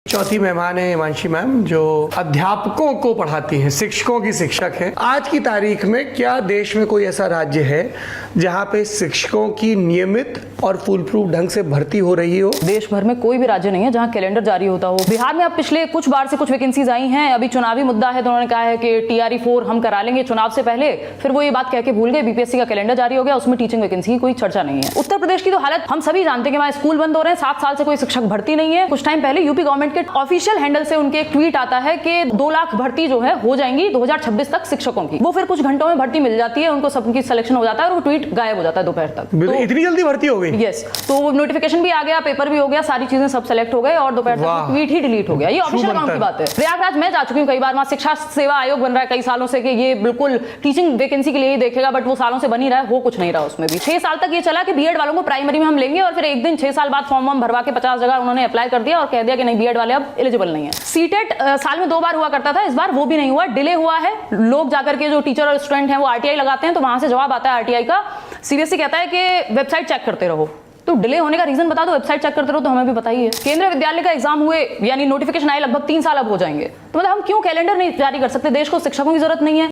चौथी मेहमान है हिमांशी मैम, जो अध्यापकों को पढ़ाती हैं, शिक्षकों की शिक्षक हैं। आज की तारीख में क्या देश में कोई ऐसा राज्य है जहां पे शिक्षकों की नियमित और फुल प्रूफ ढंग से भर्ती हो रही हो? देश भर में कोई भी राज्य नहीं है जहां कैलेंडर जारी होता हो। बिहार में अब पिछले कुछ बार से कुछ वैकेंसीज आई हैं। अभी चुनावी मुद्दा है तो उन्होंने कहा है कि TRE 4 हम करा लेंगे चुनाव से पहले। फिर वो ये बात कह के भूल गए। BPSC का कैलेंडर जारी हो गया, उसमें टीचिंग वैकेंसी की कोई चर्चा नहीं है। उत्तर प्रदेश की तो हालत हम सभी जानते हैं कि वहां स्कूल बंद हो रहे हैं, 7 साल से कोई शिक्षक भर्ती नहीं है। कुछ टाइम पहले यूपी गवर्नमेंट के ऑफिशियल हैंडल से उनके एक ट्वीट आता है कि 2 लाख भर्ती जो है हो जाएंगी 2026 तक शिक्षकों की। वो फिर कुछ घंटों में भर्ती मिल जाती है, उनको सबकी सिलेक्शन हो जाता है और वो ट्वीट गायब हो जाता है दोपहर तक। तो इतनी जल्दी भर्ती हो गई? यस, तो नोटिफिकेशन भी आ गया, पेपर भी हो गया, सारी चीजें सब सेलेक्ट हो गए और दोपहर तक ट्वीट ही डिलीट हो गया। ये ऑफिशियल अकाउंट की बात है। प्रयागराज मैं जा चुकी हूँ कई बार, वहां शिक्षा सेवा आयोग बन रहा है कई सालों से कि ये बिल्कुल टीचिंग वैकेंसी के लिए ही देखेगा, बट वो सालों से बन ही रहा है, हो कुछ नहीं रहा उसमें भी। 6 साल तक ये चला कि बीएड वालों को प्राइमरी में हम लेंगे और फिर एक दिन 6 साल बाद फॉर्म भरवा के 50 जगह उन्होंने अप्लाई कर दिया और कह दिया कि नहीं बीएड वाले अब एलिजिबल नहीं है। सीटेट साल में 2 बार हुआ करता था, इस बार वो भी नहीं हुआ, डिले हुआ है। लोग जाकर के जो टीचर और स्टूडेंट हैं वो RTI लगाते हैं तो वहां से जवाब आता है RTI का, CBSE कहता है कि वेबसाइट चेक करते रहो। तो डिले होने का रीजन बता दो, वेबसाइट चेक करते रहो तो हमें भी बताइए। केंद्रीय विद्यालय का एग्जाम हुए यानी नोटिफिकेशन आए लगभग 3 साल अब हो जाएंगे, तो मतलब हम क्यों कैलेंडर नहीं जारी कर सकते? देश को शिक्षकों की जरूरत नहीं है?